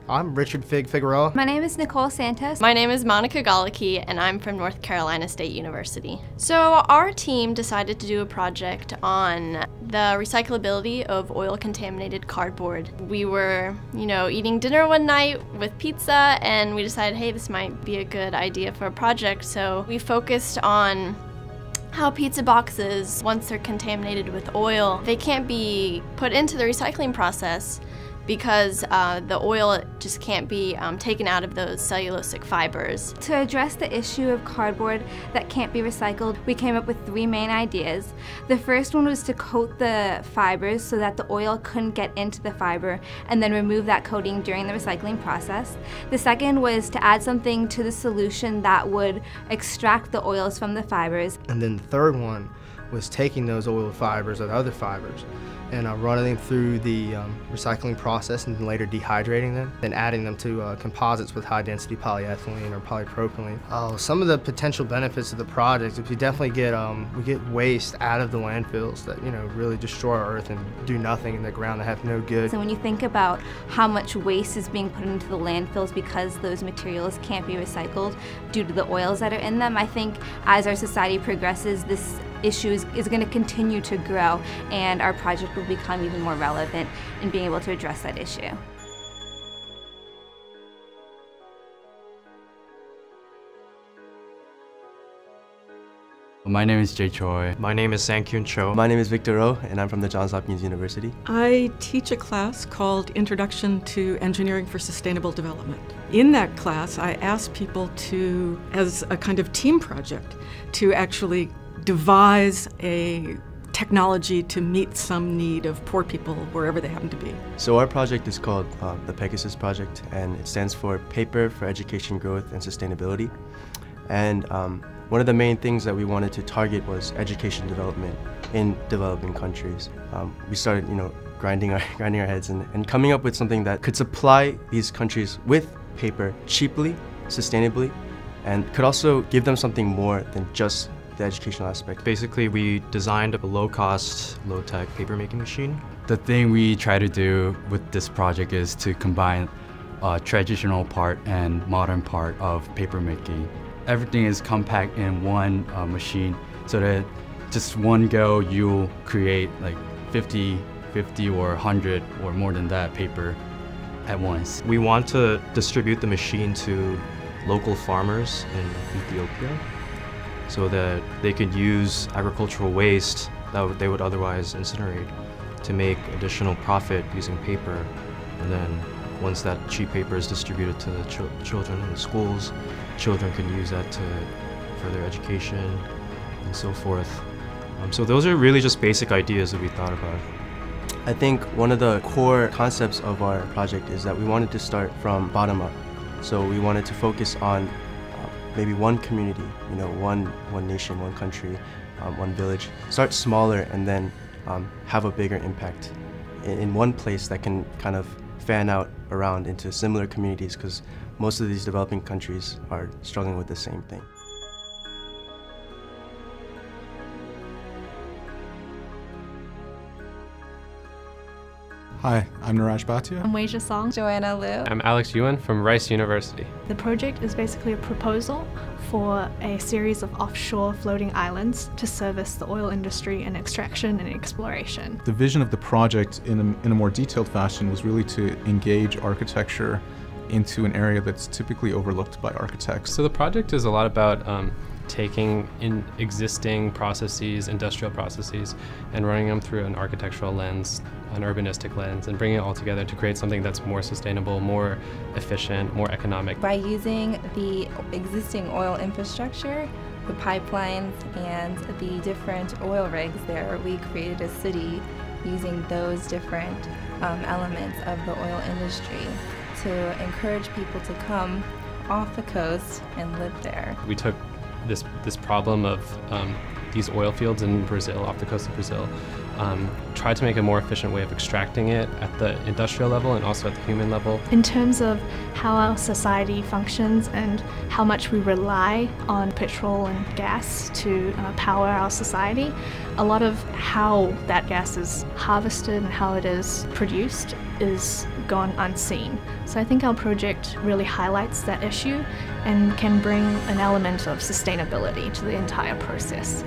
I'm Richard Figueroa. My name is Nicole Santos. My name is Monica Galicki, and I'm from North Carolina State University. So our team decided to do a project on the recyclability of oil-contaminated cardboard. We were, eating dinner one night with pizza, and we decided, hey, this might be a good idea for a project. So we focused on how pizza boxes, once they're contaminated with oil, they can't be put into the recycling process because the oil just can't be taken out of those cellulosic fibers. To address the issue of cardboard that can't be recycled, we came up with 3 main ideas. The first one was to coat the fibers so that the oil couldn't get into the fiber and then remove that coating during the recycling process. The second was to add something to the solution that would extract the oils from the fibers. And then the third one was taking those oil fibers or other fibers and running them through the recycling process and then later dehydrating them, then adding them to composites with high-density polyethylene or polypropylene. Some of the potential benefits of the project is we definitely get waste out of the landfills that really destroy our earth and do nothing in the ground that have no good. So when you think about how much waste is being put into the landfills because those materials can't be recycled due to the oils that are in them, I think as our society progresses, this issue is going to continue to grow, and our project will become even more relevant in being able to address that issue. My name is Jay Choi. My name is Sang-Kyun Cho. My name is Victor Roh, and I'm from the Johns Hopkins University. I teach a class called Introduction to Engineering for Sustainable Development. In that class, I ask people to, as a kind of team project, to actually devise a technology to meet some need of poor people wherever they happen to be. So our project is called the Pegasus Project, and it stands for Paper for Education, Growth, and Sustainability. And one of the main things that we wanted to target was education development in developing countries. We started, grinding our heads and coming up with something that could supply these countries with paper cheaply, sustainably, and could also give them something more than just the educational aspect. Basically, we designed a low-cost, low-tech paper-making machine. The thing we try to do with this project is to combine traditional part and modern part of paper making. Everything is compact in one machine, so that just one go you'll create like 50 or 100 or more than that paper at once. We want to distribute the machine to local farmers in Ethiopia so that they could use agricultural waste that they would otherwise incinerate to make additional profit using paper. And then once that cheap paper is distributed to the children in schools, children can use that for their education and so forth. So those are really just basic ideas that we thought about. I think one of the core concepts of our project is that we wanted to start from bottom up. So we wanted to focus on maybe one community, one nation, one country, one village. Start smaller and then have a bigger impact in one place that can kind of fan out around into similar communities, because most of these developing countries are struggling with the same thing. Hi, I'm Niraj Bhatia. I'm Weijia Song. Joanna Liu. I'm Alex Yuan from Rice University. The project is basically a proposal for a series of offshore floating islands to service the oil industry in extraction and exploration. The vision of the project in a more detailed fashion was really to engage architecture into an area that's typically overlooked by architects. So the project is a lot about taking in existing processes, industrial processes, and running them through an architectural lens, an urbanistic lens, and bringing it all together to create something that's more sustainable, more efficient, more economic. By using the existing oil infrastructure, the pipelines, and the different oil rigs there, we created a city using those different elements of the oil industry to encourage people to come off the coast and live there. We took this problem of these oil fields in Brazil, off the coast of Brazil, try to make a more efficient way of extracting it at the industrial level and also at the human level. In terms of how our society functions and how much we rely on petrol and gas to power our society, a lot of how that gas is harvested and how it is produced is gone unseen. So I think our project really highlights that issue and can bring an element of sustainability to the entire process.